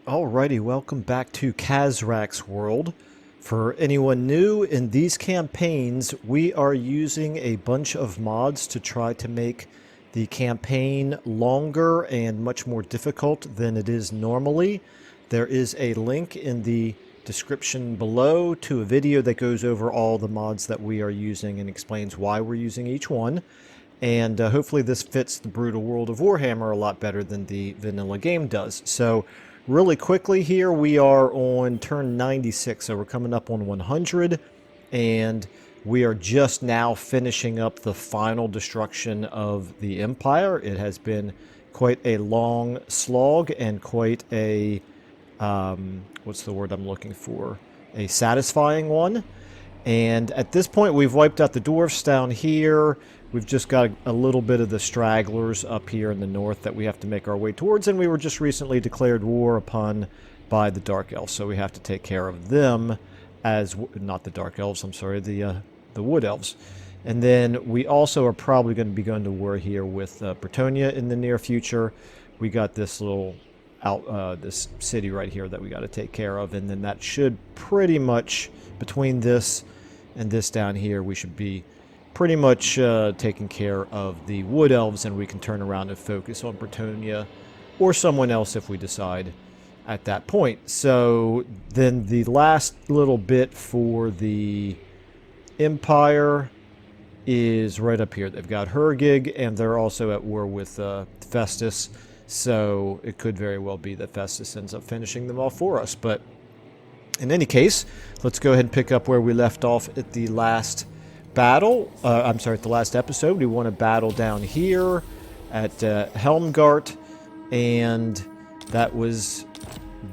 Alrighty, welcome back to Khazrak's world. For anyone new, in these campaigns, we are using a bunch of mods to try to make the campaign longer and much more difficult than it is normally. There is a link in the description below to a video that goes over all the mods that we are using and explains why we're using each one. And hopefully this fits the brutal world of Warhammer a lot better than the vanilla game does. So really quickly here, we are on turn 96, so we're coming up on 100, and we are just now finishing up the final destruction of the Empire. It has been quite a long slog and quite a, what's the word I'm looking for? A satisfying one. And at this point, we've wiped out the dwarfs down here. We've just got a little bit of the stragglers up here in the north that we have to make our way towards, and we were just recently declared war upon by the Dark Elves, so we have to take care of them as... not the Dark Elves, I'm sorry, the Wood Elves. And then we also are probably going to be going to war here with Bretonnia in the near future. We got this little this city right here that we got to take care of, and then that should pretty much, between this and this down here, we should be pretty much taking care of the Wood Elves, and we can turn around and focus on Bretonnia or someone else if we decide at that point. So then the last little bit for the Empire is right up here. They've got Hergig, and they're also at war with Festus, so it could very well be that Festus ends up finishing them all for us. But in any case, let's go ahead and pick up where we left off at the last battle. I'm sorry, at the last episode. We won a battle down here at Helmgart, and that was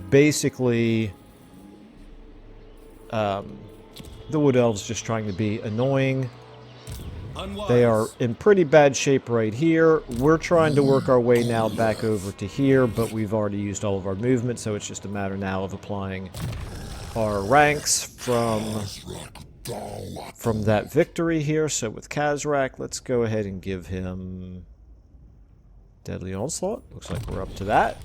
basically the Wood Elves just trying to be annoying. They are in pretty bad shape right here. We're trying to work our way now back over to here, but we've already used all of our movement, so it's just a matter now of applying our ranks from that victory here. So with Khazrak, let's go ahead and give him Deadly Onslaught. Looks like we're up to that.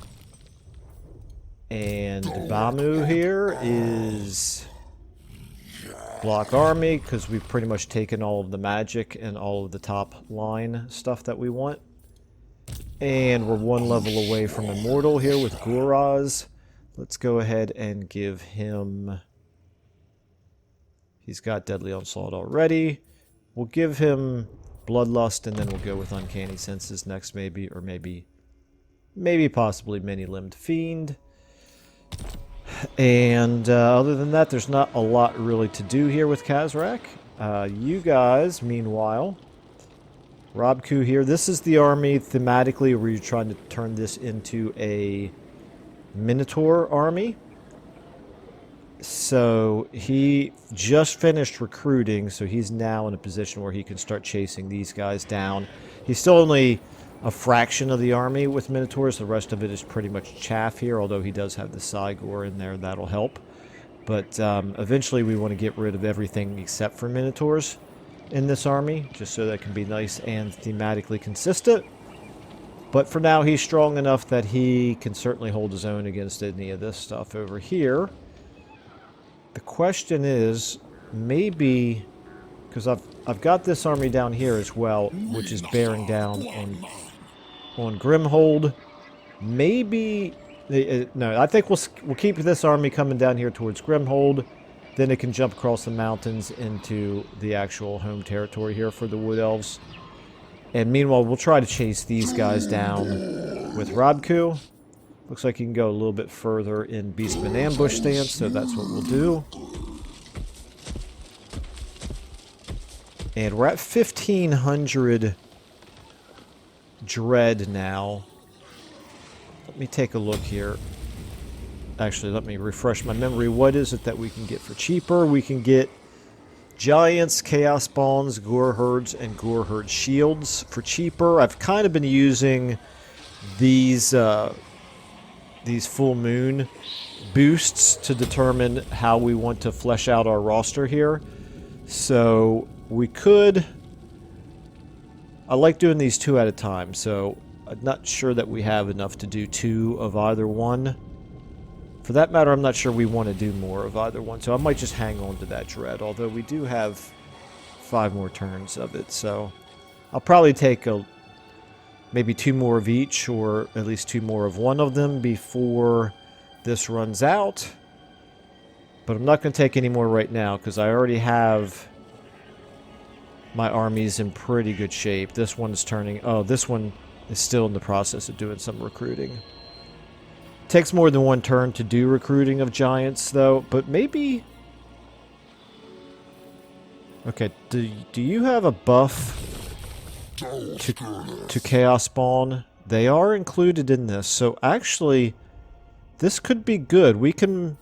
And Bamu here is Block Army, because we've pretty much taken all of the magic and all of the top line stuff that we want. And we're one level away from Immortal here with Guraz. Let's go ahead and give him... he's got Deadly Onslaught already. We'll give him Bloodlust, and then we'll go with Uncanny Senses next, maybe. Or maybe possibly Many-Limbed Fiend. And other than that, there's not a lot really to do here with Khazrak. You guys, meanwhile... Robku here. This is the army thematically where you're trying to turn this into a Minotaur army. So he just finished recruiting, so he's now in a position where he can start chasing these guys down. He's still only a fraction of the army with Minotaurs. The rest of it is pretty much chaff here, although he does have the Cygor in there. That'll help. But eventually we want to get rid of everything except for Minotaurs in this army, just so that can be nice and thematically consistent. But for now, he's strong enough that he can certainly hold his own against any of this stuff over here. The question is, maybe, because I've got this army down here as well, which is bearing down on Grimhold. Maybe, no, I think we'll keep this army coming down here towards Grimhold. Then it can jump across the mountains into the actual home territory here for the Wood Elves. And meanwhile, we'll try to chase these guys down with Robku. Looks like you can go a little bit further in Beastman ambush stance, so that's what we'll do. And we're at 1,500 dread now. Let me take a look here. Actually, let me refresh my memory. What is it that we can get for cheaper? We can get Giants, Chaos Spawns, Gore Herds, and Gore Herd Shields for cheaper. I've kind of been using these full moon boosts to determine how we want to flesh out our roster here. So we could... I like doing these two at a time, so I'm not sure that we have enough to do two of either one. For that matter, I'm not sure we want to do more of either one, so I might just hang on to that dread, although we do have 5 more turns of it, so I'll probably take maybe 2 more of each, or at least 2 more of one of them before this runs out. But I'm not going to take any more right now, because I already have my armies in pretty good shape. This one's turning... Oh, this one is still in the process of doing some recruiting. Takes more than 1 turn to do recruiting of giants, though, but maybe... Okay, do you have a buff to Chaos Spawn? They are included in this, so actually, this could be good. We can...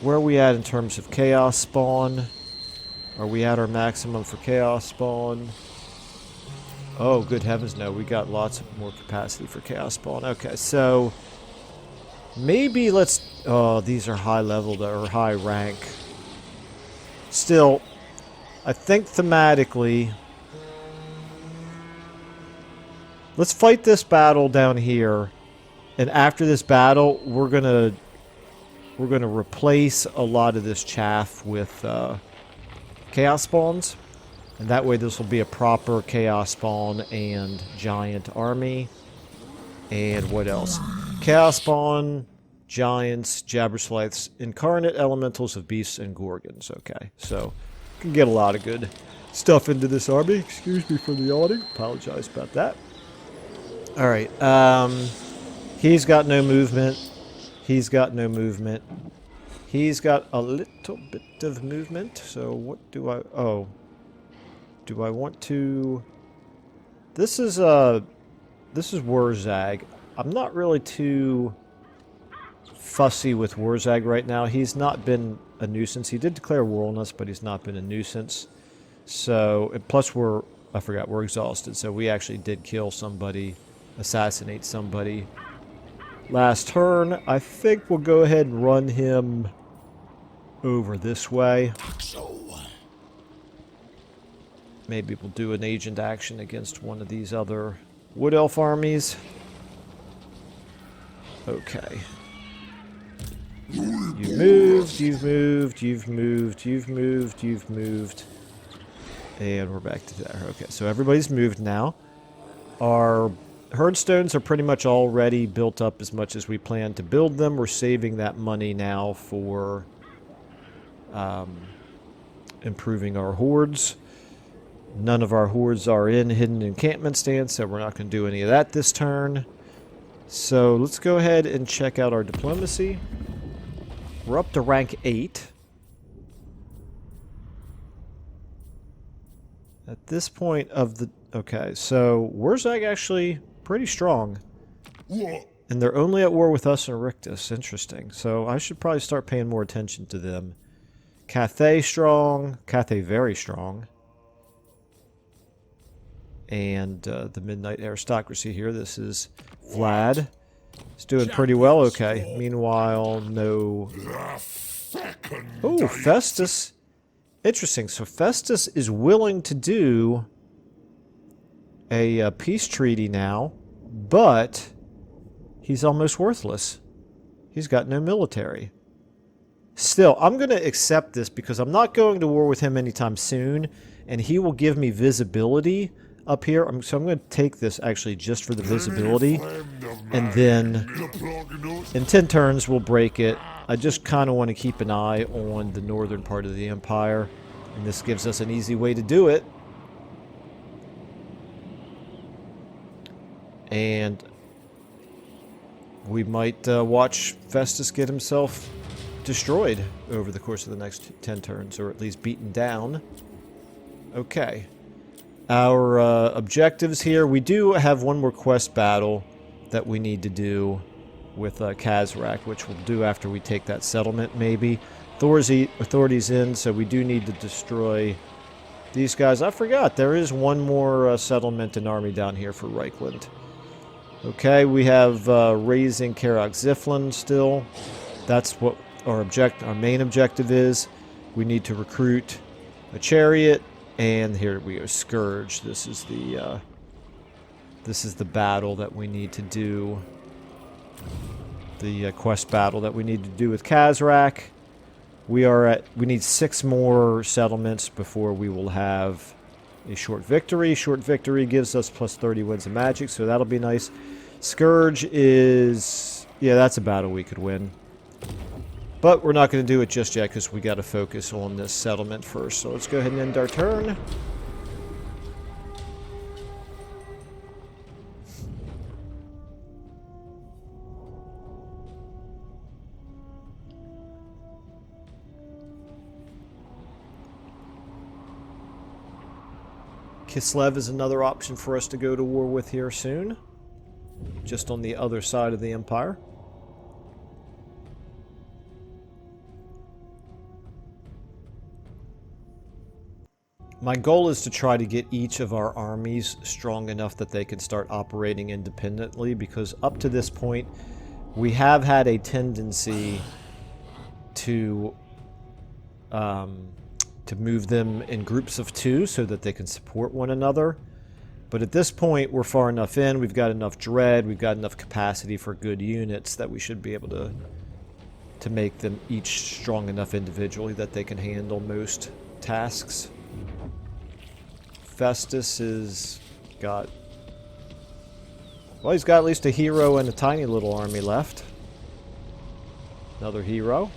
Where are we at in terms of Chaos Spawn? Are we at our maximum for Chaos Spawn? Oh, good heavens, no. We got lots more capacity for Chaos Spawn. Okay, so... Maybe let's... Oh, these are high level, or high rank. Still, I think thematically... Let's fight this battle down here. And after this battle, we're gonna replace a lot of this chaff with Chaos Spawns. And that way this will be a proper Chaos Spawn and Giant army. And what else? Chaos Spawn, Giants, Jabberslyths, Incarnate Elementals of Beasts, and Gorgons. Okay, so can get a lot of good stuff into this army. Excuse me for the yawning. Apologize about that. Alright, he's got no movement. He's got no movement. He's got a little bit of movement. So what do I... Oh. Do I want to... This is Wurzag. I'm not really too fussy with Wurzag right now. He's not been a nuisance. He did declare war on us, but he's not been a nuisance. So, plus I forgot, we're exhausted. So we actually did kill somebody, assassinate somebody last turn. I think we'll go ahead and run him over this way. Maybe we'll do an agent action against one of these other Wood Elf armies. Okay. You've moved, you've moved, you've moved, you've moved, you've moved. And we're back to there. Okay, so everybody's moved now. Our herdstones are pretty much already built up as much as we plan to build them. We're saving that money now for improving our hordes. None of our hordes are in hidden encampment stance, so we're not going to do any of that this turn. So let's go ahead and check out our diplomacy. We're up to rank 8. At this point of the... Okay, so Wurzag actually pretty strong. And they're only at war with us and Rictus. Interesting. So I should probably start paying more attention to them. Cathay strong. Cathay very strong. And the Midnight Aristocracy here. This is Vlad. He's doing pretty well, okay. Meanwhile, no... Oh, Festus. Interesting. So Festus is willing to do a peace treaty now, but he's almost worthless. He's got no military. Still, I'm going to accept this because I'm not going to war with him anytime soon, and he will give me visibility up here. So I'm going to take this actually just for the visibility, and then in 10 turns we'll break it. I just kind of want to keep an eye on the northern part of the Empire, and this gives us an easy way to do it. And we might watch Festus get himself destroyed over the course of the next 10 turns, or at least beaten down. Okay. Our objectives here, we do have one more quest battle that we need to do with Khazrak, which we'll do after we take that settlement, maybe. Authorities in, so we do need to destroy these guys. I forgot, there is one more settlement and army down here for Reichland. Okay, we have raising Karak Ziflin still. That's what our main objective is. We need to recruit a chariot. And here we go, Scourge. This is the battle that we need to do. the quest battle that we need to do with Khazrak. We need 6 more settlements before we will have a short victory. Short victory gives us plus 30 wins of magic, so that'll be nice. Scourge is... yeah, that's a battle we could win. But we're not going to do it just yet because we got to focus on this settlement first. So let's go ahead and end our turn. Kislev is another option for us to go to war with here soon. Just on the other side of the Empire. My goal is to try to get each of our armies strong enough that they can start operating independently, because up to this point we have had a tendency to move them in groups of 2 so that they can support one another. But at this point we're far enough in, we've got enough dread, we've got enough capacity for good units that we should be able to make them each strong enough individually that they can handle most tasks. Festus has got... well, he's got at least a hero and a tiny little army left. Another hero.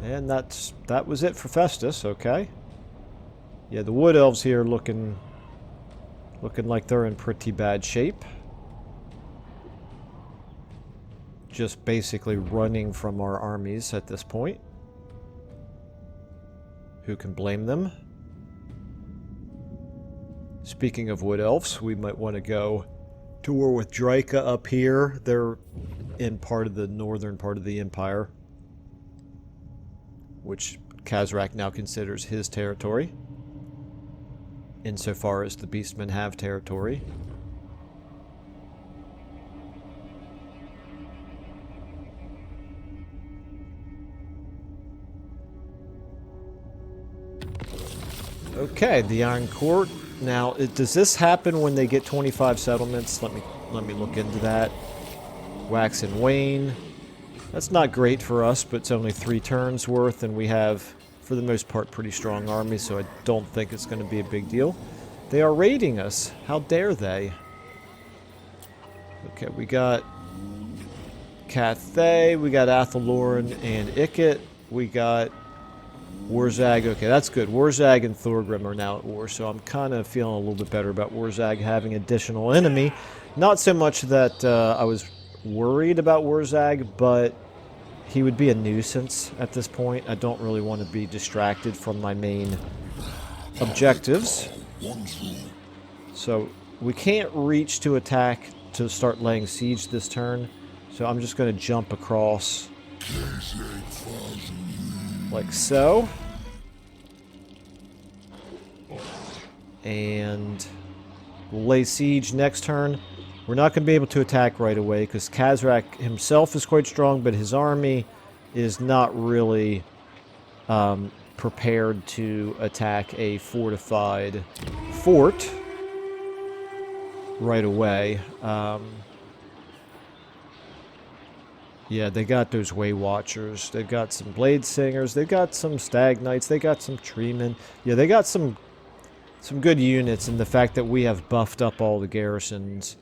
And that was it for Festus, okay. Yeah, the Wood Elves here looking like they're in pretty bad shape. Just basically running from our armies at this point. Who can blame them? Speaking of Wood Elves, we might want to go to war with Draika up here. They're in part of the northern part of the Empire, which Khazrak now considers his territory, insofar as the Beastmen have territory. Okay, the Iron Court. Now, does this happen when they get 25 settlements? Let me look into that. Wax and Wane. That's not great for us, but it's only 3 turns worth, and we have, for the most part, pretty strong armies, so I don't think it's going to be a big deal. They are raiding us. How dare they? Okay, we got Cathay, we got Athaloran and Ikit, we got Warzag. Okay, that's good. Warzag and Thorgrim are now at war, so I'm kind of feeling a little bit better about Warzag having additional enemy. Not so much that I was worried about Warzag, but he would be a nuisance at this point. I don't really want to be distracted from my main objectives. So we can't reach to attack to start laying siege this turn, so I'm just going to jump across like so. And we'll lay siege next turn. We're not going to be able to attack right away because Khazrak himself is quite strong, but his army is not really prepared to attack a fortified fort right away. Yeah, they got those Way Watchers. They've got some Blade Singers. They've got some Stag Knights. They got some Treemen. Yeah, they got some good units, and the fact that we have buffed up all the garrisons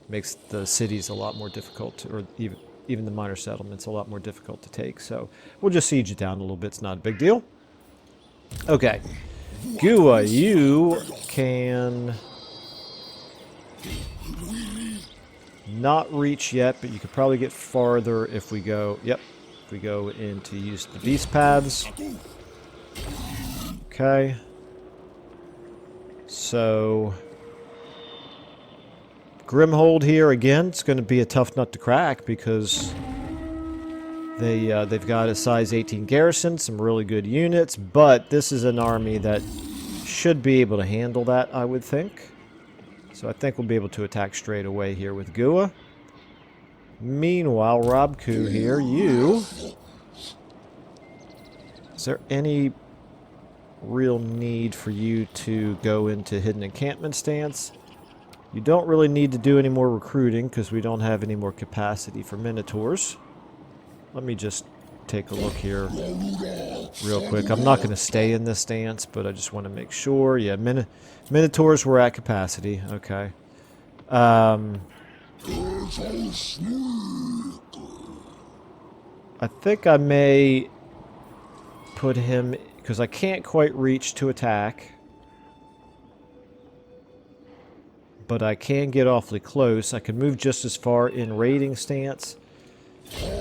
makes the cities a lot more difficult, or even the minor settlements a lot more difficult to take. So we'll just siege it down a little bit. It's not a big deal. Okay. Gua, you can not reach yet, but you could probably get farther if we go... Yep. If we go in to use the beast paths. Okay. So... Grimhold here, again, it's going to be a tough nut to crack because they've got a size 18 garrison, some really good units, but this is an army that should be able to handle that, I would think. So I think we'll be able to attack straight away here with Gua. Meanwhile, Robku here, you... Is there any real need for you to go into hidden encampment stance? You don't really need to do any more recruiting because we don't have any more capacity for Minotaurs. Let me just take a look here real quick. I'm not going to stay in this stance, but I just want to make sure. Yeah, Minotaurs were at capacity. Okay. I think I may put him, because I can't quite reach to attack. But I can get awfully close. I can move just as far in raiding stance.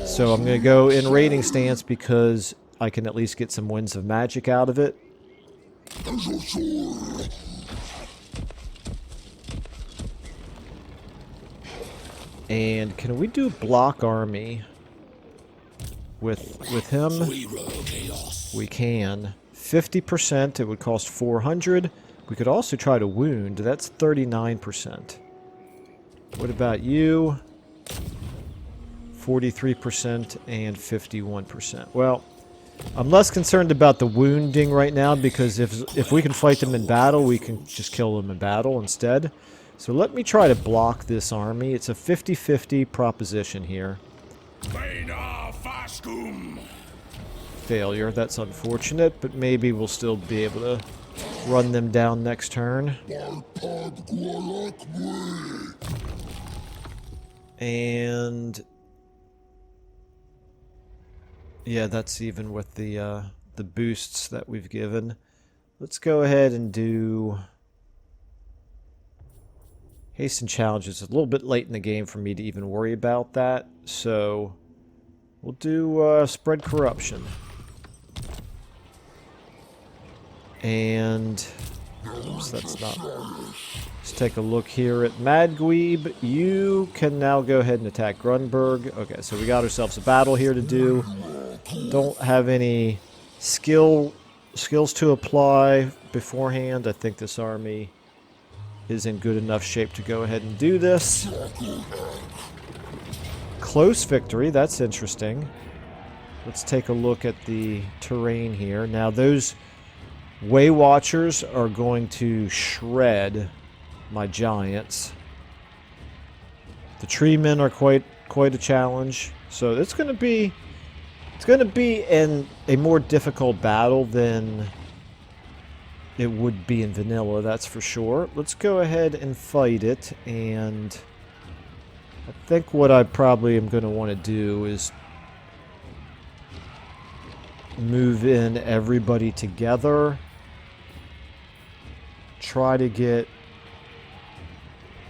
So I'm going to go in raiding stance because I can at least get some winds of magic out of it. And can we do block army with him? We can. 50%, it would cost 400. We could also try to wound. That's 39%. What about you? 43% and 51%. Well, I'm less concerned about the wounding right now because if we can fight them in battle, we can just kill them in battle instead. So let me try to block this army. It's a 50-50 proposition here. Failure. That's unfortunate, but maybe we'll still be able to run them down next turn. And yeah, that's even with the boosts that we've given. Let's go ahead and do hasten challenges. It's a little bit late in the game for me to even worry about that, so we'll do spread corruption. And oops, that's not. Let's take a look here at Madgweeb. You can now go ahead and attack Grunberg. Okay, so we got ourselves a battle here to do. Don't have any skills to apply beforehand. I think this army is in good enough shape to go ahead and do this. Close victory. That's interesting. Let's take a look at the terrain here. Now those Way Watchers are going to shred my giants. The tree men are quite a challenge. So it's going to be a more difficult battle than it would be in vanilla, that's for sure. Let's go ahead and fight it, and I think what I probably am going to want to do is move in everybody together. Try to get...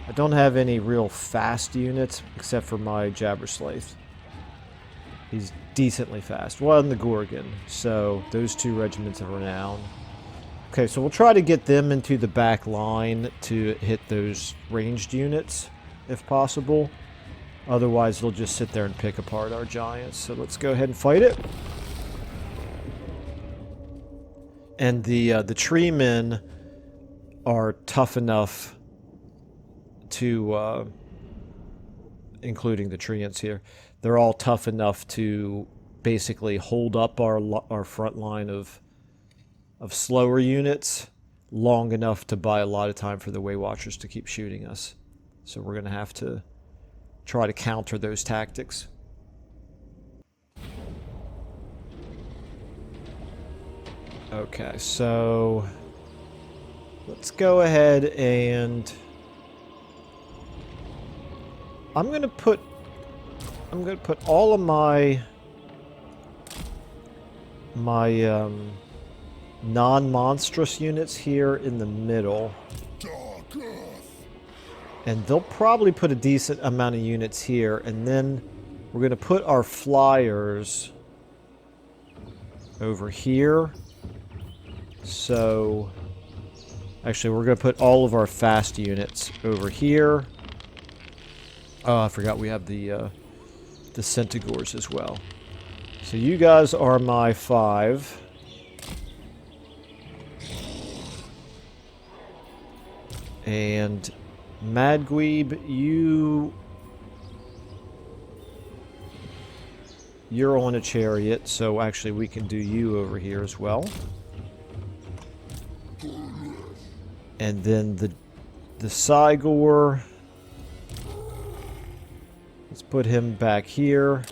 I don't have any real fast units except for my Jabberslaith. He's decently fast. Well, and the Gorgon. So those two regiments of renown. Okay, so we'll try to get them into the back line to hit those ranged units, if possible. Otherwise, they'll just sit there and pick apart our giants. So let's go ahead and fight it. And the tree men are tough enough to, including the treants here, they're all tough enough to basically hold up our front line of slower units long enough to buy a lot of time for the Way Watchers to keep shooting us. So we're going to have to try to counter those tactics. Okay, so let's go ahead and I'm going to put all of my non-monstrous units here in the middle. And they'll probably put a decent amount of units here, and then we're going to put our flyers over here. So actually, we're going to put all of our fast units over here. Oh, I forgot we have the Centaurs as well. So you guys are my 5. And Madgweeb, you're on a chariot, so actually we can do you over here as well. And then the the Cygor. Let's put him back here.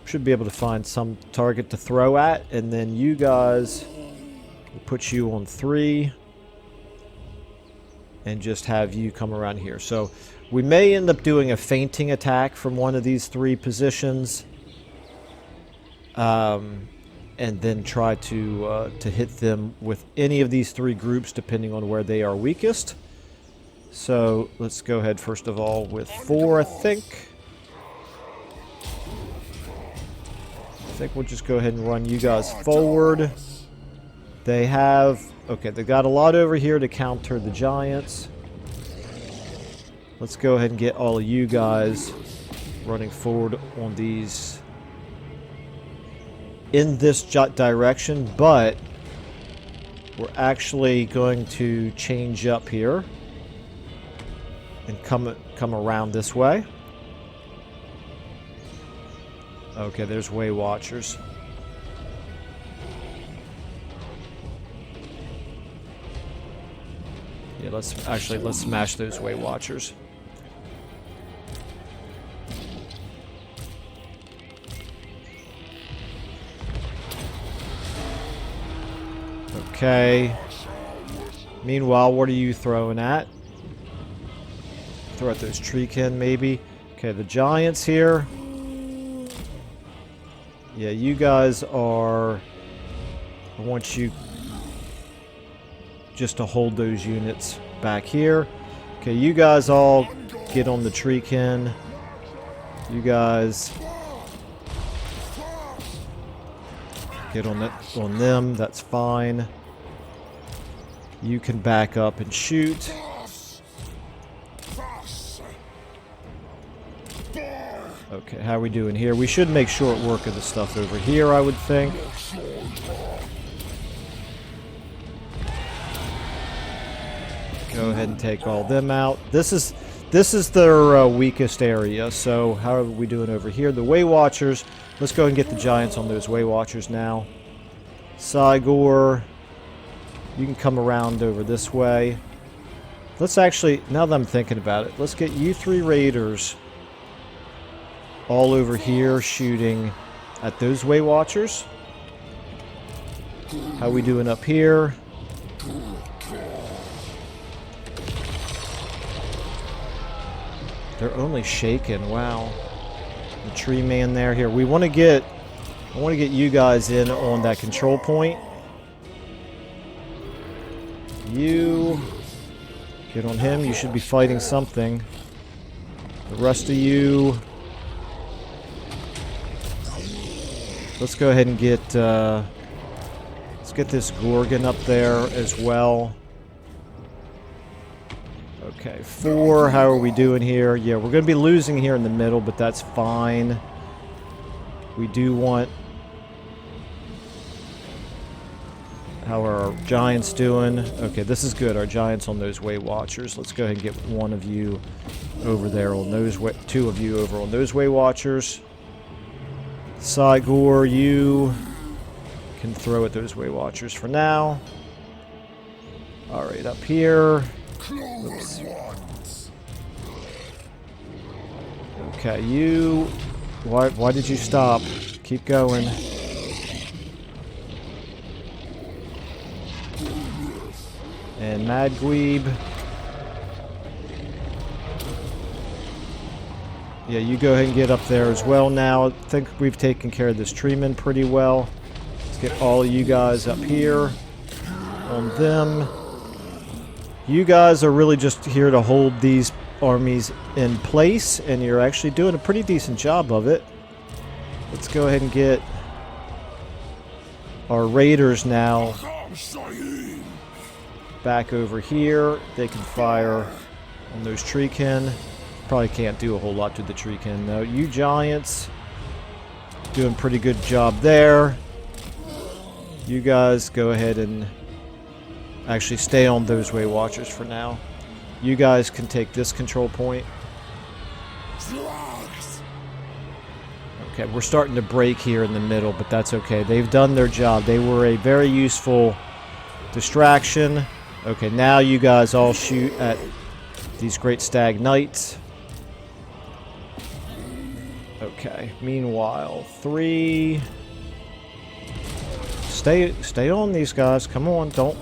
Should be able to find some target to throw at, and then you guys, we'll put you on 3 and just have you come around here. So we may end up doing a feinting attack from one of these 3 positions, and then try to hit them with any of these 3 groups depending on where they are weakest. So let's go ahead first of all with 4, I think. I think we'll just go ahead and run you guys forward. They have... okay, they got a lot over here to counter the giants. Let's go ahead and get all of you guys running forward on these... in this direction, but we're actually going to change up here and come around this way. Okay, there's Way Watchers. Yeah, let's smash those Way Watchers. Okay. Meanwhile, what are you throwing at? Throw at those treekin, maybe. Okay, the giants here. Yeah, you guys are... I want you just to hold those units back here. Okay, you guys all get on the treekin. You guys get on them. That's fine. You can back up and shoot. Okay, how are we doing here? We should make short work of the stuff over here, I would think. Go ahead and take all them out. This is their weakest area, so how are we doing over here? The Way Watchers. Let's go and get the giants on those Way Watchers now. Cygor, you can come around over this way. Let's actually, now that I'm thinking about it, let's get you 3 raiders all over here shooting at those Way Watchers. How we doing up here? They're only shaking. Wow. The tree man there. Here, I want to get you guys in on that control point. You get on him. You should be fighting something. The rest of you, let's go ahead and get let's get this Gorgon up there as well. Okay, 4, how are we doing here? Yeah, we're going to be losing here in the middle, but that's fine. We do want... how are our giants doing? Okay, this is good. Our giants on those Way Watchers. Let's go ahead and get one of you over there on those... 2 of you over on those Way Watchers. Cygor, you can throw at those Way Watchers for now. Alright, up here... oops. Okay, you... Why did you stop? Keep going. And Madgweeb. Yeah, you go ahead and get up there as well now. I think we've taken care of this treeman pretty well. Let's get all of you guys up here on them. You guys are really just here to hold these armies in place, and you're actually doing a pretty decent job of it. Let's go ahead and get our raiders now back over here. They can fire on those treekin. Probably can't do a whole lot to the treekin though. You giants doing a pretty good job there. You guys go ahead and actually stay on those Way Watchers for now. You guys can take this control point. Okay, we're starting to break here in the middle, but that's okay. They've done their job. They were a very useful distraction. Okay, now you guys all shoot at these great stag knights. Okay, meanwhile, 3... Stay on these guys. Come on, don't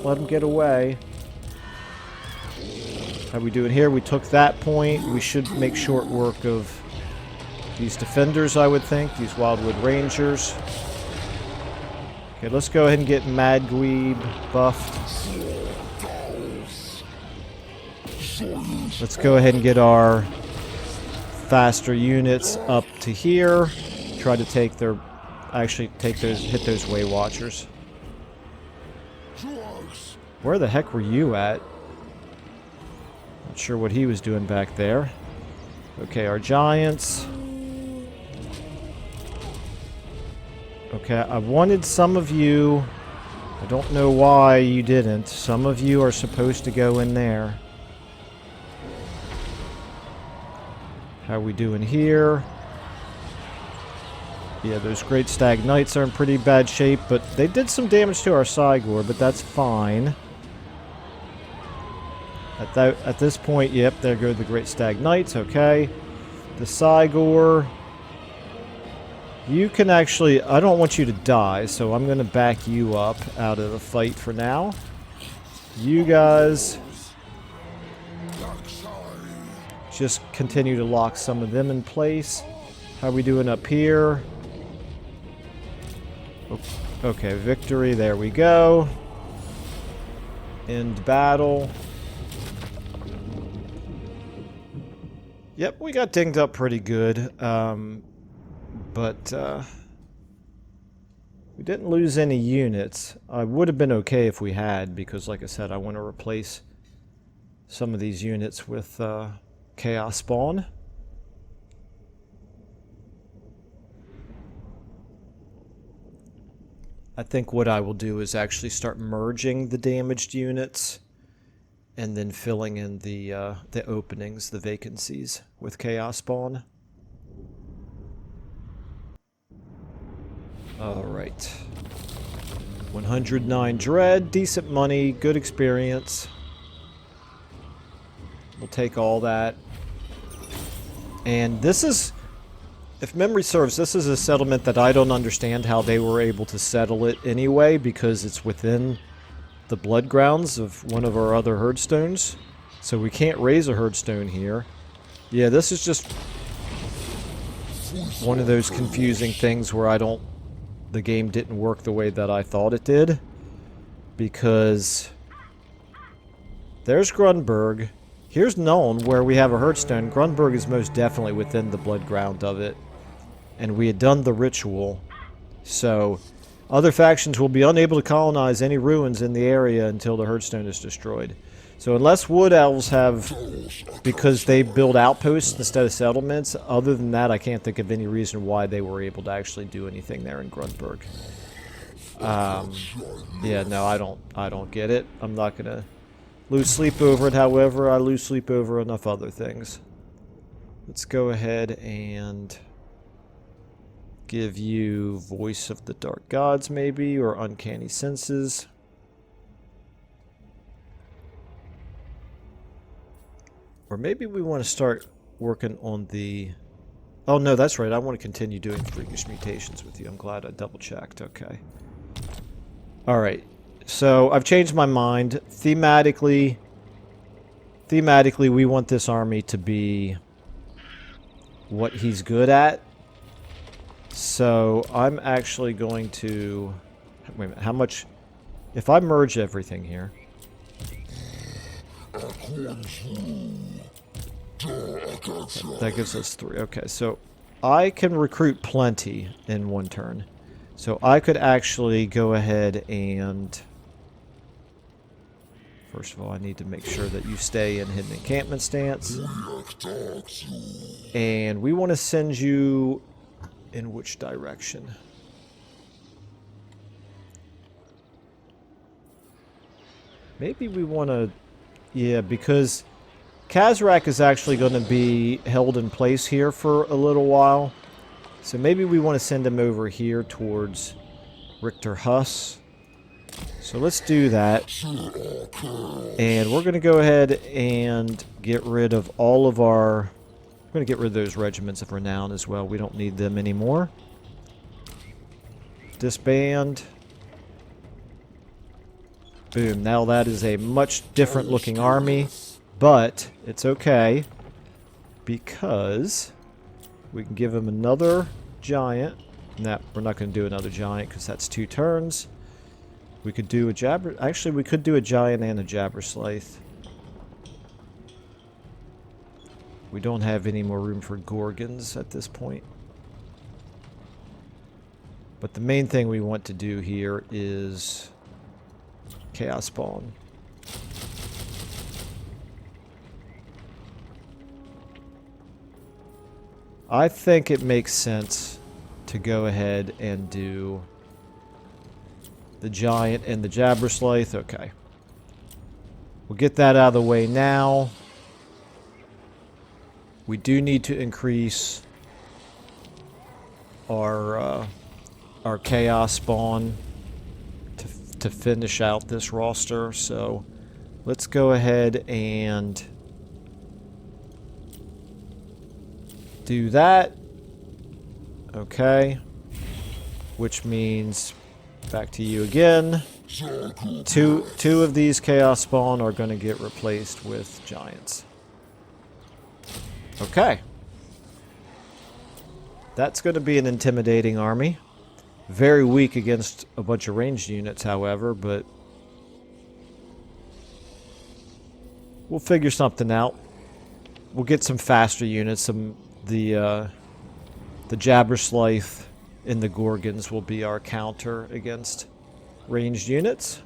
let them get away. How we doing here? We took that point. We should make short work of these defenders, I would think. These Wildwood Rangers. Okay, let's go ahead and get Madgweeb buffed. Let's go ahead and get our faster units up to here. Try to take their... Actually, hit those Way Watchers. Where the heck were you at? Not sure what he was doing back there. Okay, our giants. Okay, I wanted some of you. I don't know why you didn't. Some of you are supposed to go in there. How are we doing here? Yeah, those great stag knights are in pretty bad shape, but they did some damage to our Cygor, but that's fine. At this point, yep, there go the great stag knights, okay. The Cygor, you can actually, I don't want you to die, so I'm going to back you up out of the fight for now. You guys just continue to lock some of them in place. How are we doing up here? Okay, victory, there we go. End battle. Yep, we got dinged up pretty good, but we didn't lose any units. I would have been okay if we had, because like I said, I want to replace some of these units with Chaos Spawn. I think what I will do is actually start merging the damaged units and then filling in the openings, the vacancies, with Chaos Spawn. Alright. 109 Dread, decent money, good experience. We'll take all that. And this is... If memory serves, this is a settlement that I don't understand how they were able to settle it anyway, because it's within the blood grounds of one of our other herdstones. So we can't raise a herdstone here. Yeah, this is just one of those confusing things where the game didn't work the way that I thought it did. Because there's Grunberg. Here's Nuln, where we have a herdstone. Grunberg is most definitely within the blood ground of it. And we had done the ritual, so other factions will be unable to colonize any ruins in the area until the herdstone is destroyed. So unless Wood Elves have, because they build outposts instead of settlements, other than that I can't think of any reason why they were able to actually do anything there in Grunberg. Yeah, no, I don't get it. I'm not gonna lose sleep over it, however, I lose sleep over enough other things. Let's go ahead and give you Voice of the Dark Gods, maybe, or Uncanny Senses. Or maybe we want to start working on the... Oh, no, that's right. I want to continue doing Freakish Mutations with you. I'm glad I double-checked. Okay. Alright. So, I've changed my mind. Thematically, we want this army to be what he's good at. So, I'm actually going to... Wait a minute, how much... If I merge everything here... That gives us 3. Okay, so I can recruit plenty in one turn. So I could actually go ahead and... First of all, I need to make sure that you stay in Hidden Encampment stance. And we want to send you... In which direction? Maybe we want to... Yeah, because Khazrak is actually going to be held in place here for a little while. So maybe we want to send him over here towards Richter Huss. So let's do that. And we're going to go ahead and get rid of all of our... We're going to get rid of those regiments of renown as well. We don't need them anymore. Disband. Boom. Now that is a much different looking army. But it's okay. Because we can give them another giant. Nah, we're not going to do another giant because that's 2 turns. We could do a jabber... Actually, we could do a giant and a jabberslythe. We don't have any more room for gorgons at this point. But the main thing we want to do here is chaos spawn. I think it makes sense to go ahead and do the giant and the jabberslythe. Okay. We'll get that out of the way now. We do need to increase our chaos spawn to finish out this roster. So let's go ahead and do that. Okay. Which means back to you again. Two of these chaos spawn are going to get replaced with giants. Okay. That's going to be an intimidating army. Very weak against a bunch of ranged units, however, but we'll figure something out. We'll get some faster units. The jabberslythe and the gorgons will be our counter against ranged units.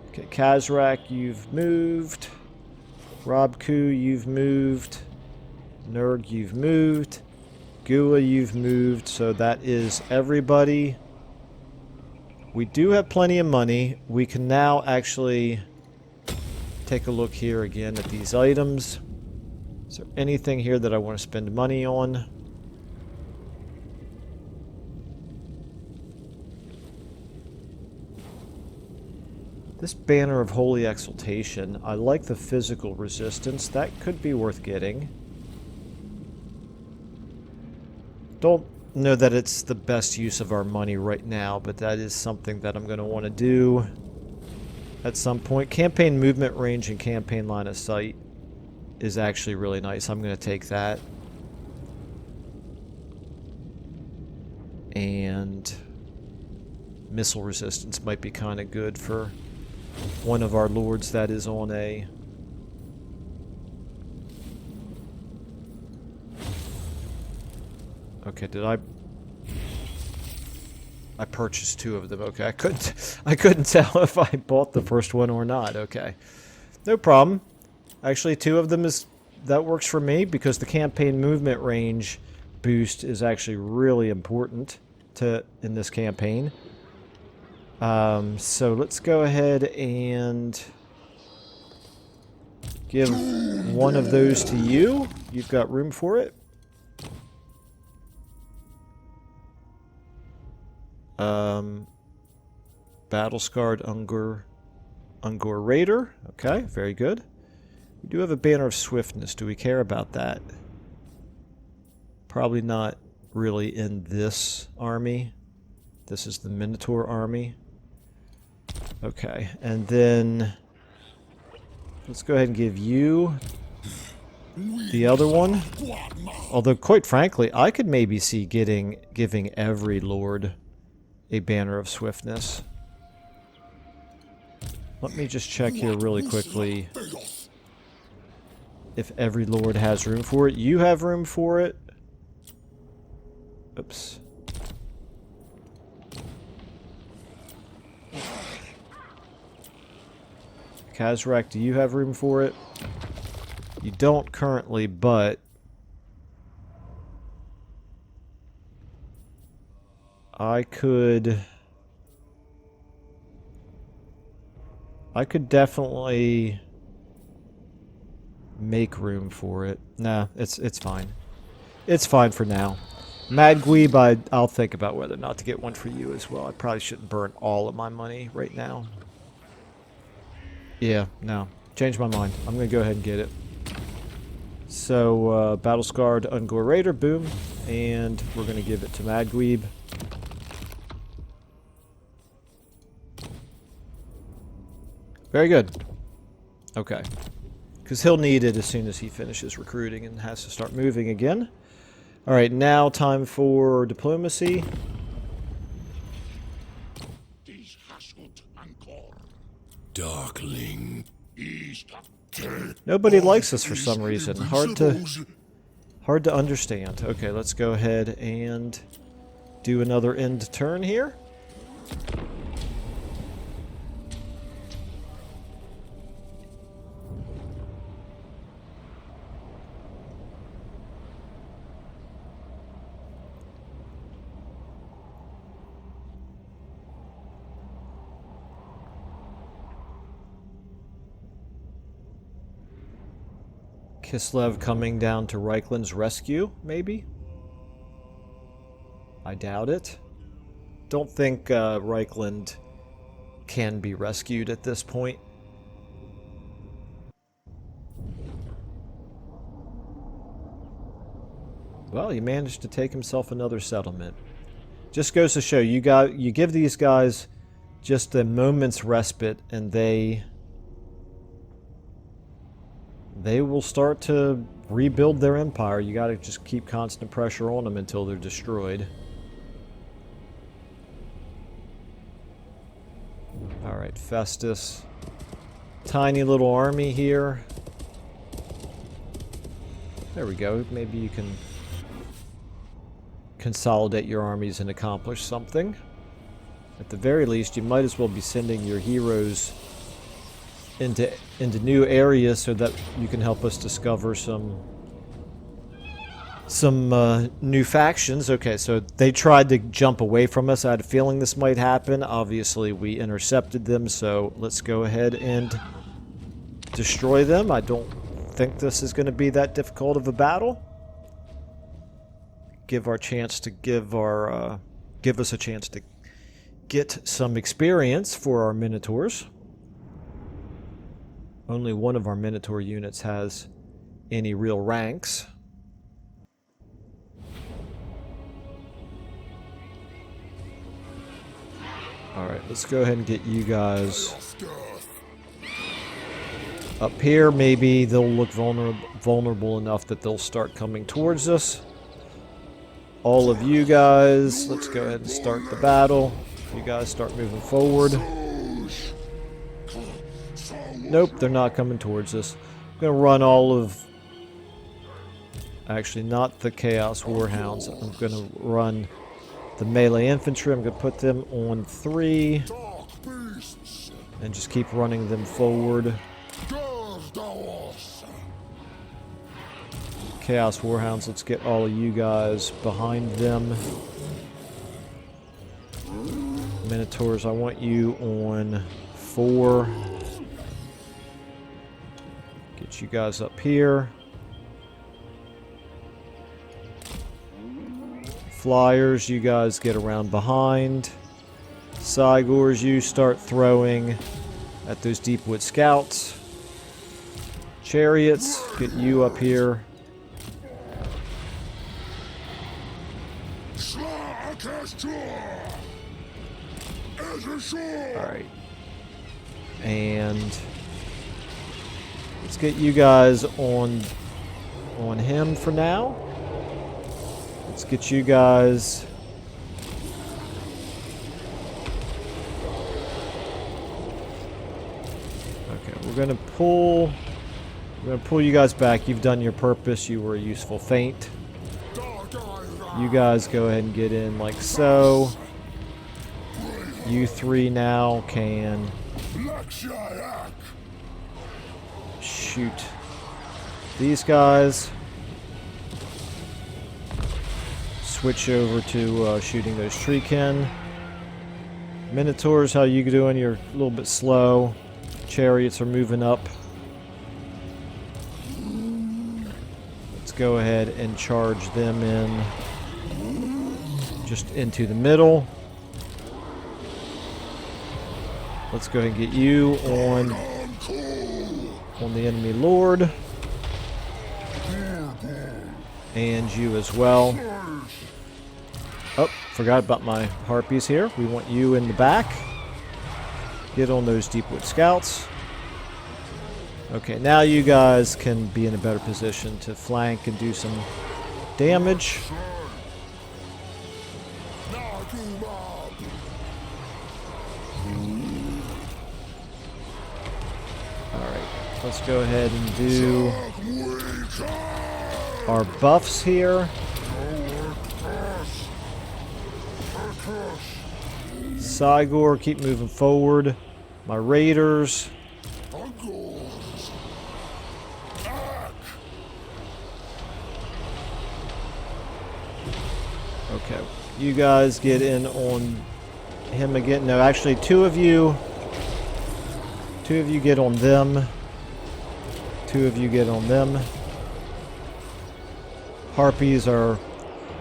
Okay, Khazrak, you've moved. Robku, you've moved. Nurg, you've moved. Gua, you've moved. So that is everybody. We do have plenty of money. We can now actually take a look here again at these items. Is there anything here that I want to spend money on? This Banner of Holy Exaltation, I like the physical resistance. That could be worth getting. Don't know that it's the best use of our money right now, but that is something that I'm going to want to do at some point. Campaign movement range and campaign line of sight is actually really nice. I'm going to take that. And missile resistance might be kind of good for one of our lords that is on a... Okay, did I purchased 2 of them. Okay, I couldn't tell if I bought the first one or not. Okay. No problem. Actually, 2 of them that works for me because the campaign movement range boost is actually really important in this campaign. So let's go ahead and give one of those to you. You've got room for it. Battle-scarred Ungor Raider. Okay, very good. We do have a Banner of Swiftness. Do we care about that? Probably not really in this army. This is the Minotaur army. Okay, and then let's go ahead and give you the other one. Although, quite frankly, I could maybe see giving every lord a Banner of Swiftness. Let me just check here really quickly if every lord has room for it. You have room for it. Oops. Khazrak, do you have room for it? You don't currently, but I could definitely make room for it. Nah, it's fine. It's fine for now. Mad Gweeb, I'll think about whether or not to get one for you as well. I probably shouldn't burn all of my money right now. Yeah, no. Change my mind. I'm going to go ahead and get it. So, Battle Scarred Ungor Raider, boom. And we're going to give it to Madgweeb. Very good. Okay. Because he'll need it as soon as he finishes recruiting and has to start moving again. Alright, now time for diplomacy. Darkling. Nobody likes us for some reason. Hard to understand. Okay, let's go ahead and do another end turn here. Kislev coming down to Reikland's rescue, maybe? I doubt it. Don't think Reikland can be rescued at this point. Well, he managed to take himself another settlement. Just goes to show you give these guys just a moment's respite and they will start to rebuild their empire. You got to just keep constant pressure on them until they're destroyed. Alright, Festus. Tiny little army here. There we go. Maybe you can consolidate your armies and accomplish something. At the very least, you might as well be sending your heroes into new areas so that you can help us discover some new factions. Okay, so they tried to jump away from us. I had a feeling this might happen. Obviously, we intercepted them, so let's go ahead and destroy them. I don't think this is going to be that difficult of a battle. Give us a chance to get some experience for our Minotaurs. Only one of our Minotaur units has any real ranks. Alright, let's go ahead and get you guys up here. Maybe they'll look vulnerable enough that they'll start coming towards us. All of you guys, let's go ahead and start the battle. You guys start moving forward. Nope, they're not coming towards us. I'm going to run all of... Actually, not the Chaos Warhounds. I'm going to run the melee infantry. I'm going to put them on 3. And just keep running them forward. Chaos Warhounds, let's get all of you guys behind them. Minotaurs, I want you on 4. Get you guys up here. Flyers, you guys get around behind. Cygors, you start throwing at those Deepwood Scouts. Chariots, get you up here. Alright. And let's get you guys on him for now. Let's get you guys... Okay, we're gonna pull you guys back. You've done your purpose. You were a useful feint. You guys go ahead and get in like so. You 3 now can shoot these guys. Switch over to shooting those treekin. Minotaurs, how you doing? You're a little bit slow. Chariots are moving up. Let's go ahead and charge them in just into the middle. Let's go ahead and get you on on the enemy lord. And you as well. Oh, forgot about my harpies here. We want you in the back. Get on those Deepwood Scouts. Okay, now you guys can be in a better position to flank and do some damage. Alright, let's go ahead and do our buffs here. Cygor, keep moving forward. My raiders. Okay, you guys get in on him again. No, actually, two of you get on them. Two of you get on them. Harpies are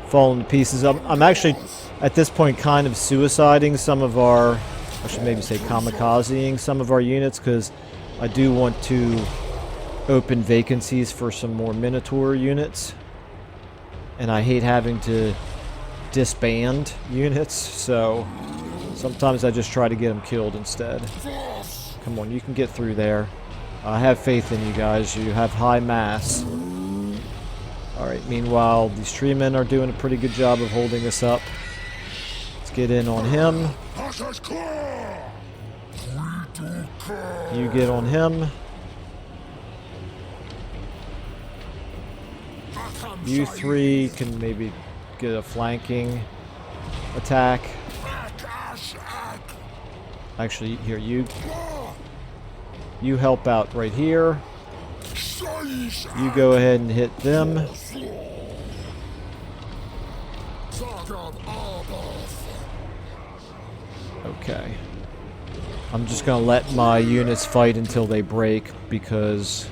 falling to pieces. I'm actually, at this point, kind of suiciding some of our, I should maybe say kamikazeing some of our units, because I do want to open vacancies for some more Minotaur units. And I hate having to disband units, so sometimes I just try to get them killed instead. Come on, you can get through there. I have faith in you guys. You have high mass. Alright, meanwhile, these tree men are doing a pretty good job of holding us up. Let's get in on him. You get on him. You three can maybe get a flanking attack. Actually, here, you help out right here. You go ahead and hit them. Okay. I'm just gonna let my units fight until they break, because,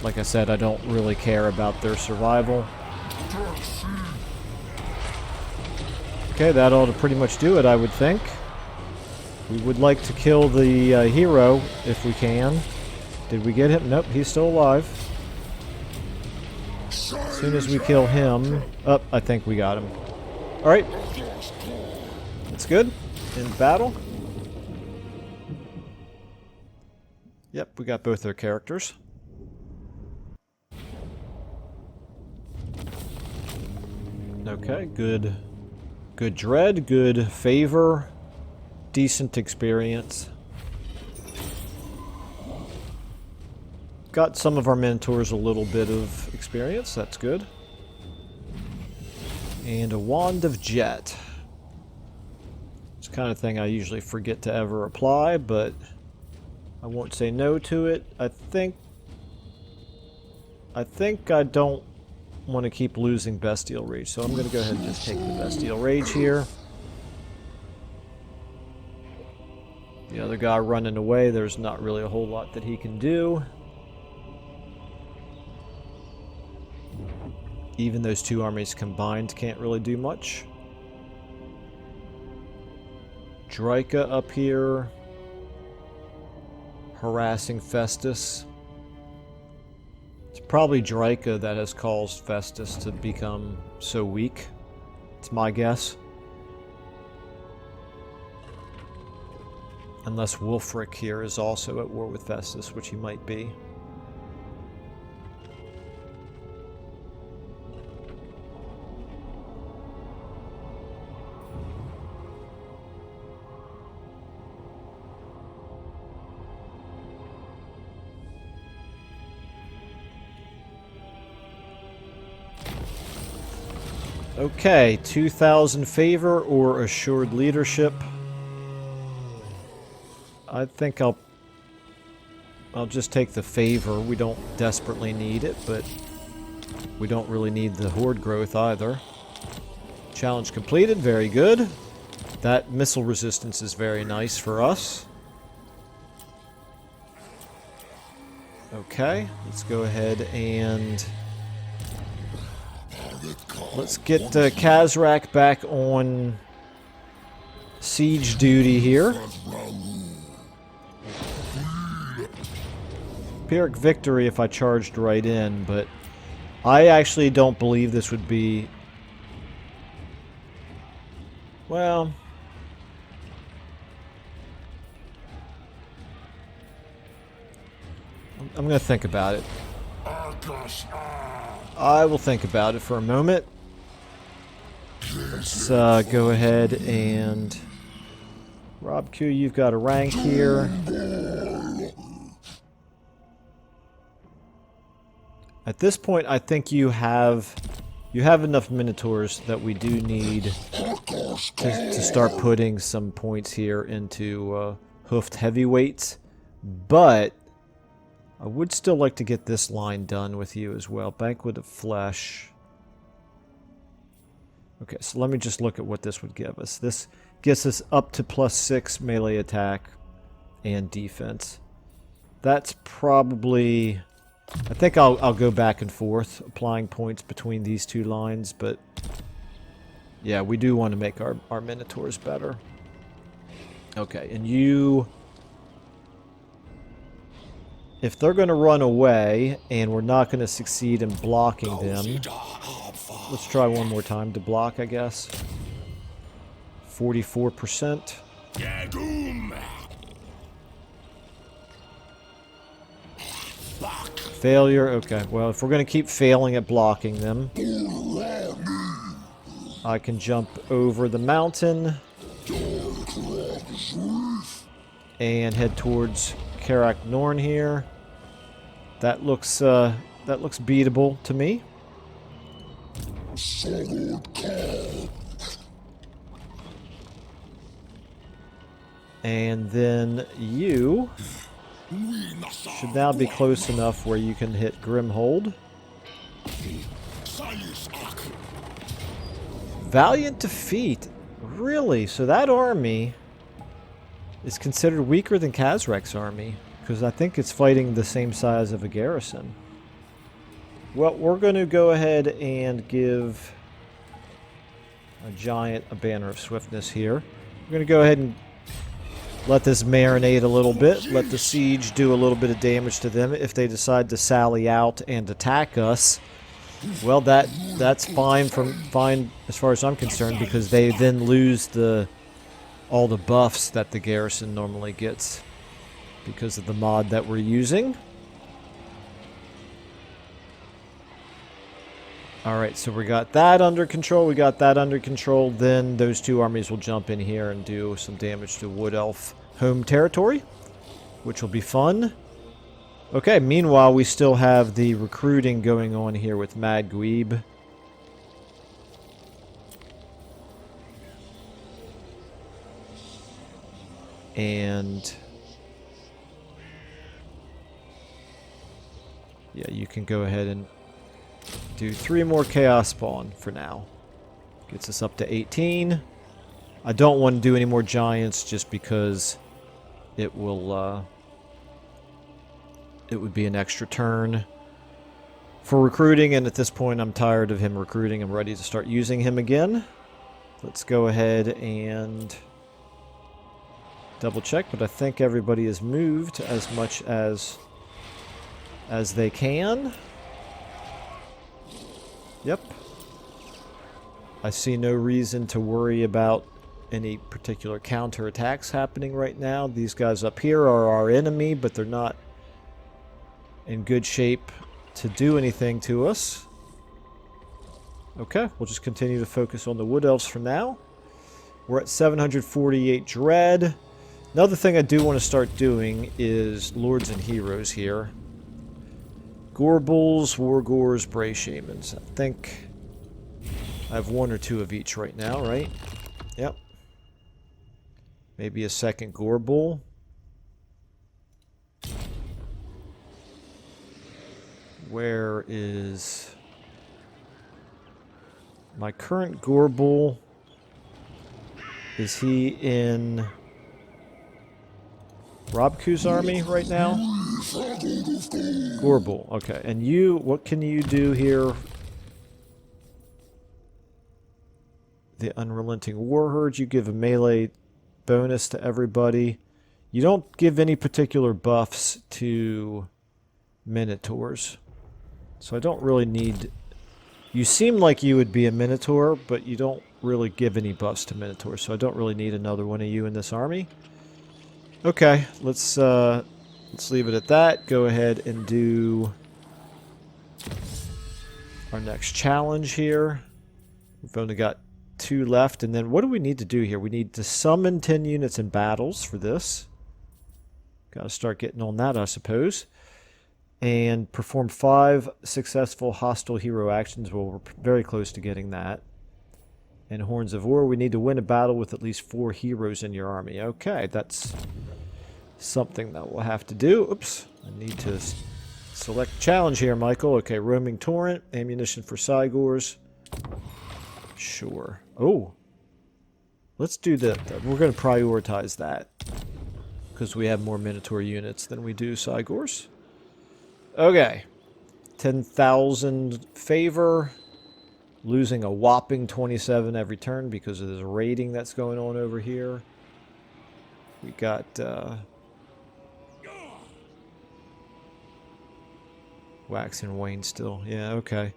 like I said, I don't really care about their survival. Okay, that ought to pretty much do it, I would think. We would like to kill the hero, if we can. Did we get him? Nope, he's still alive. As soon as we kill him... Oh, I think we got him. Alright. That's good. In battle. Yep, we got both their characters. Okay, good. Good dread, good favor, decent experience. Got some of our Minotaurs a little bit of experience, that's good. And a Wand of Jet. It's the kind of thing I usually forget to ever apply, but I won't say no to it. I think I don't want to keep losing Bestial Rage, so I'm going to go ahead and just take the Bestial Rage here. The other guy running away, there's not really a whole lot that he can do. Even those two armies combined can't really do much. Drika up here, harassing Festus. It's probably Drika that has caused Festus to become so weak. It's my guess. Unless Wulfric here is also at war with Festus, which he might be. Okay, 2,000 favor or assured leadership. I think I'll just take the favor. We don't desperately need it, but we don't really need the horde growth either. Challenge completed, very good. That missile resistance is very nice for us. Okay, let's go ahead and let's get Khazrak back on siege duty here. Pyrrhic victory if I charged right in, but I actually don't believe this would be... Well... I'm going to think about it. I will think about it for a moment. Let's go ahead and... Rob Q, you've got a rank here. At this point, I think you have enough Minotaurs that we do need to start putting some points here into hoofed heavyweights. But I would still like to get this line done with you as well. Banquet of Flesh. Okay, so let me just look at what this would give us. This gets us up to +6 melee attack and defense. That's probably... I think I'll go back and forth, applying points between these two lines, but... Yeah, we do want to make our Minotaurs better. Okay, and you... If they're going to run away, and we're not going to succeed in blocking them... Let's try one more time to block, I guess. 44%. Failure. Okay, well, if we're going to keep failing at blocking them, I can jump over the mountain and head towards Khazrak Norn here. That looks beatable to me. And then you should now be close enough where you can hit Grimhold. Valiant defeat. Really? So that army is considered weaker than Khazrak's army, because I think it's fighting the same size of a garrison. Well, we're going to go ahead and give a giant a banner of swiftness here. We're going to go ahead and let this marinate a little bit. Let the siege do a little bit of damage to them. If they decide to sally out and attack us, well, that's fine as far as I'm concerned, because they then lose all the buffs that the garrison normally gets because of the mod that we're using. Alright, so we got that under control. Then those two armies will jump in here and do some damage to Wood Elf home territory, which will be fun. Okay, meanwhile, we still have the recruiting going on here with Mad Gweeb. And... yeah, you can go ahead and do 3 more Chaos Spawn for now. Gets us up to 18. I don't want to do any more Giants just because it will... it would be an extra turn for recruiting, and at this point I'm tired of him recruiting. I'm ready to start using him again. Let's go ahead and double check, but I think everybody has moved as much as they can. Yep. I see no reason to worry about any particular counterattacks happening right now. These guys up here are our enemy, but they're not in good shape to do anything to us. Okay, we'll just continue to focus on the Wood Elves for now. We're at 748 Dread. Another thing I do want to start doing is Lords and Heroes here. Gorbals, Wargors, Bray Shamans. I think I have 1 or 2 of each right now, right? Yep. Maybe a second Gorbal. Where is my current Gorbal? Is he in Robku's army right now? Gorbal, okay. And you, what can you do here? The Unrelenting Warherd, you give a melee bonus to everybody. You don't give any particular buffs to Minotaurs. So I don't really need... You seem like you would be a Minotaur, but you don't really give any buffs to Minotaurs, so I don't really need another one of you in this army. Okay, let's leave it at that. Go ahead and do our next challenge here. We've only got 2 left, and then what do we need to do here? We need to summon 10 units in battles for this. Got to start getting on that, I suppose. And perform 5 successful hostile hero actions. Well, we're very close to getting that. And Horns of War, we need to win a battle with at least 4 heroes in your army. Okay, that's something that we'll have to do. Oops, I need to select challenge here, Michael. Okay, Roaming Torrent, ammunition for Cygors. Sure. Oh, let's do that. We're going to prioritize that because we have more Minotaur units than we do Cygors. Okay, 10,000 favor, losing a whopping 27 every turn because of this raiding that's going on over here. We got Wax and Wane still. Yeah, okay.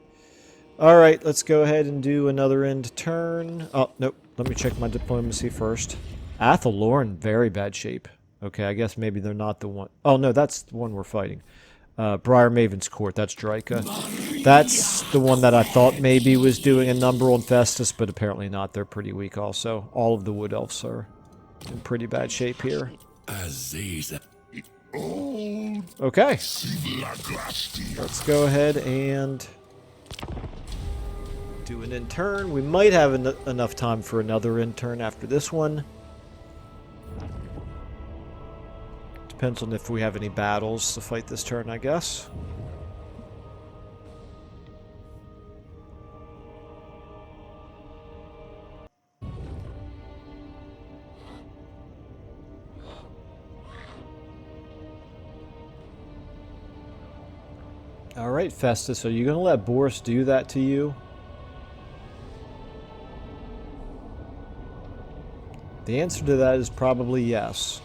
Alright, let's go ahead and do another end turn. Oh, nope. Let me check my diplomacy first. Athelorn, very bad shape. Okay, I guess maybe they're not the one. Oh, no, that's the one we're fighting. Briar Maven's Court, that's Drika. That's the one that I thought maybe was doing a number on Festus, but apparently not. They're pretty weak also. All of the Wood Elves are in pretty bad shape here. Okay. Let's go ahead and do an end turn. We might have enough time for another end turn after this one. Depends on if we have any battles to fight this turn, I guess. Alright, Festus, are you going to let Boris do that to you? The answer to that is probably yes.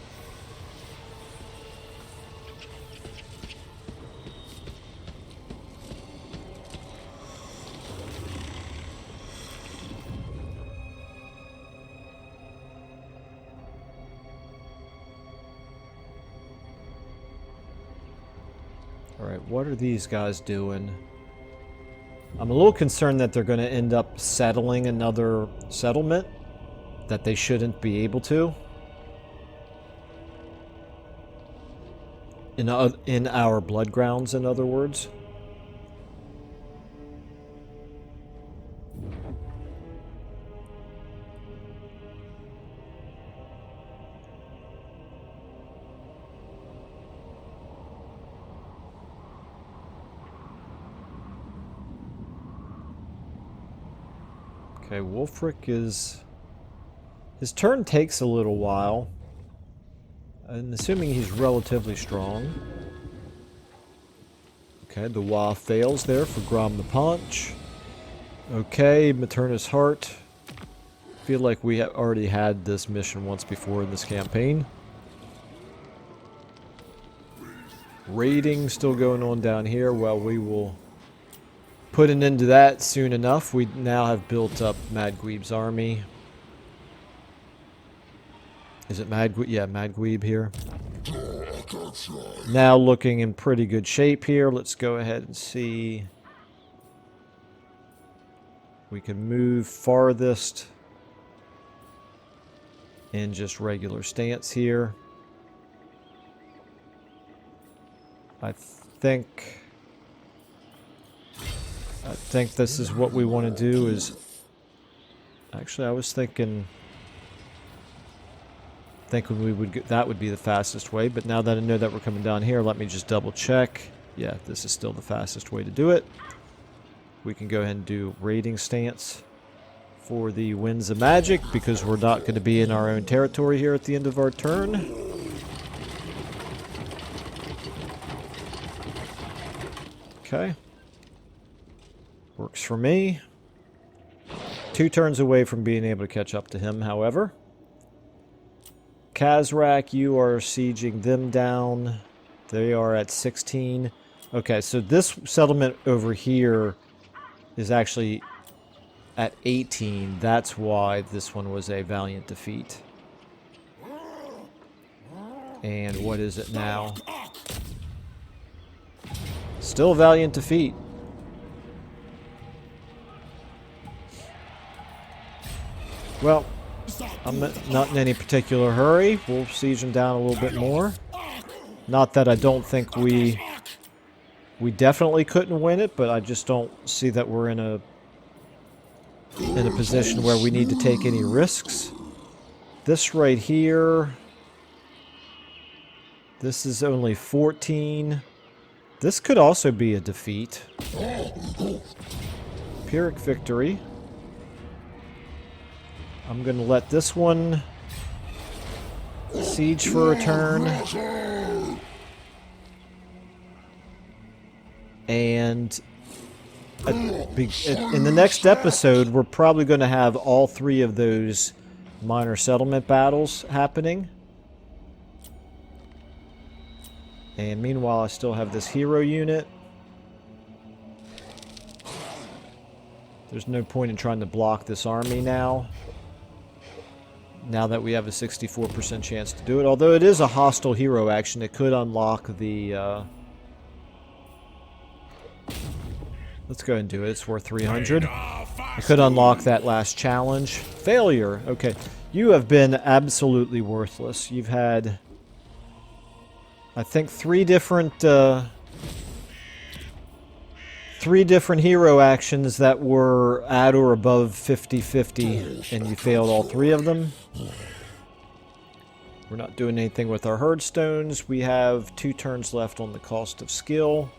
Alright, what are these guys doing? I'm a little concerned that they're going to end up settling another settlement that they shouldn't be able to. In our blood grounds, in other words. Okay, Wulfric is... His turn takes a little while. I'm assuming he's relatively strong. Okay, the Wa fails there for Grom the Paunch. Okay, Materna's Heart. Feel like we already had this mission once before in this campaign. Raiding still going on down here. Well, we will put an end to that soon enough. We now have built up Mad Gweeb's army. Is it Mad Gweeb? Yeah, Mad Gweeb here. Now looking in pretty good shape here. Let's go ahead and see. We can move farthest in just regular stance here. I think this is what we want to do is... Actually, I was thinking we would that would be the fastest way, but now that I know that we're coming down here, let me just double check. Yeah, this is still the fastest way to do it. We can go ahead and do raiding stance for the Winds of Magic, because we're not going to be in our own territory here at the end of our turn. Okay. Works for me. 2 turns away from being able to catch up to him, however. Khazrak, you are sieging them down. They are at 16. Okay, so this settlement over here is actually at 18. That's why this one was a valiant defeat. And what is it now? Still a valiant defeat. Well, I'm not in any particular hurry. We'll siege them down a little bit more. Not that I don't think we definitely couldn't win it, but I just don't see that we're in a position where we need to take any risks. This right here, this is only 14. This could also be a defeat. Pyrrhic victory. I'm going to let this one siege for a turn. And in the next episode, we're probably going to have all 3 of those minor settlement battles happening. And meanwhile, I still have this hero unit. There's no point in trying to block this army now. Now that we have a 64% chance to do it. Although it is a hostile hero action, it could unlock the... let's go ahead and do it. It's worth 300. I could unlock that last challenge. Failure. Okay. You have been absolutely worthless. You've had, I think, 3 different hero actions that were at or above 50-50, and you failed all 3 of them. We're not doing anything with our herd stones. We have 2 turns left on the cost of skill.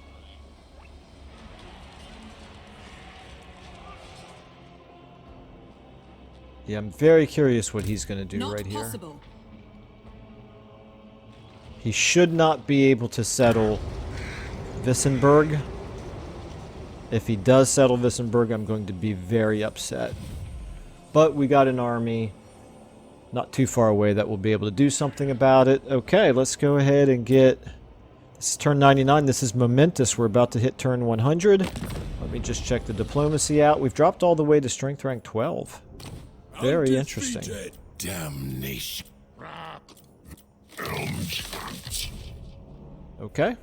Yeah, I'm very curious what he's going to do right here. He should not be able to settle Wissenberg. If he does settle Wissenberg, I'm going to be very upset. But we got an army not too far away that will be able to do something about it. Okay, let's go ahead and get... This is turn 99. This is momentous. We're about to hit turn 100. Let me just check the diplomacy out. We've dropped all the way to strength rank 12. Very interesting. Damnation. Okay.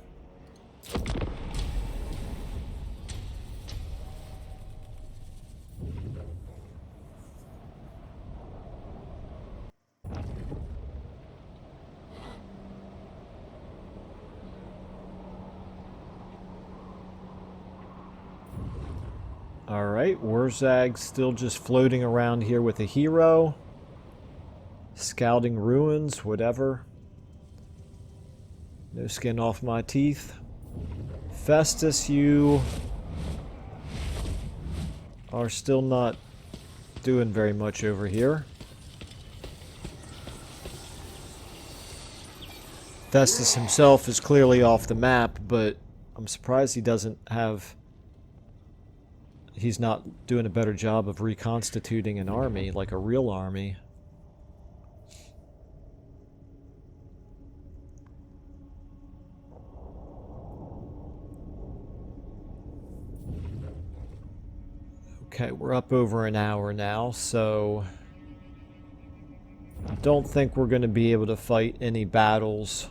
Alright, Wurzag's still just floating around here with a hero. Scouting ruins, whatever. No skin off my teeth. Festus, you are still not doing very much over here. Festus himself is clearly off the map, but I'm surprised he doesn't have... He's not doing a better job of reconstituting an army, like a real army. Okay, we're up over an hour now, so... I don't think we're going to be able to fight any battles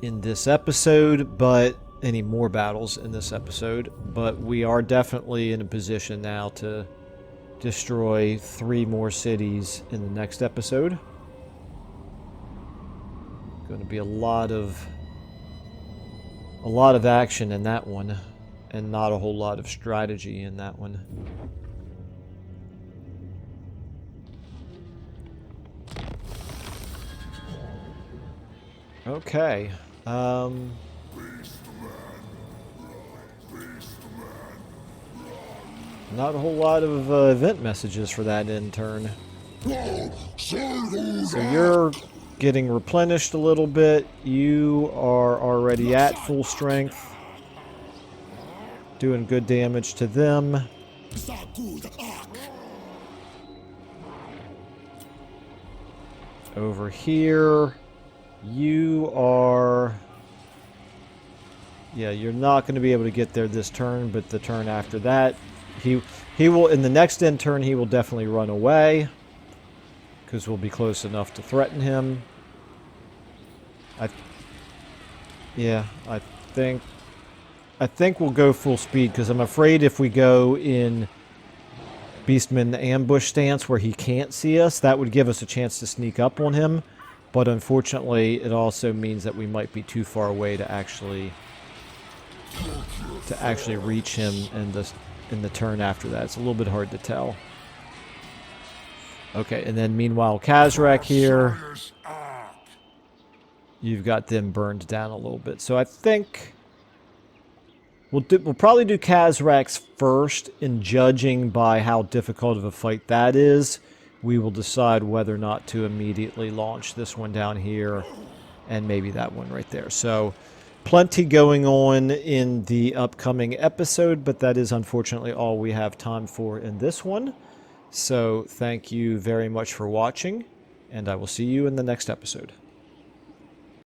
in this episode, but... any more battles in this episode, but we are definitely in a position now to destroy 3 more cities in the next episode. Going to be a lot of action in that one, and not a whole lot of strategy in that one. Okay. Not a whole lot of event messages for that end turn. So you're getting replenished a little bit. You are already at full strength. Doing good damage to them. Over here, you are Yeah, you're not going to be able to get there this turn, but the turn after that, he will, in the next end turn, he will definitely run away, because we'll be close enough to threaten him. Yeah, I think we'll go full speed, because I'm afraid if we go in Beastman ambush stance where he can't see us, that would give us a chance to sneak up on him. But unfortunately, it also means that we might be too far away to actually reach him in the turn after that. It's a little bit hard to tell. Okay, and then meanwhile, Khazrak here, you've got them burned down a little bit. So I think we'll probably do Khazrak's first, and judging by how difficult of a fight that is, we will decide whether or not to immediately launch this one down here and maybe that one right there. So plenty going on in the upcoming episode, but that is unfortunately all we have time for in this one. So thank you very much for watching, and I will see you in the next episode.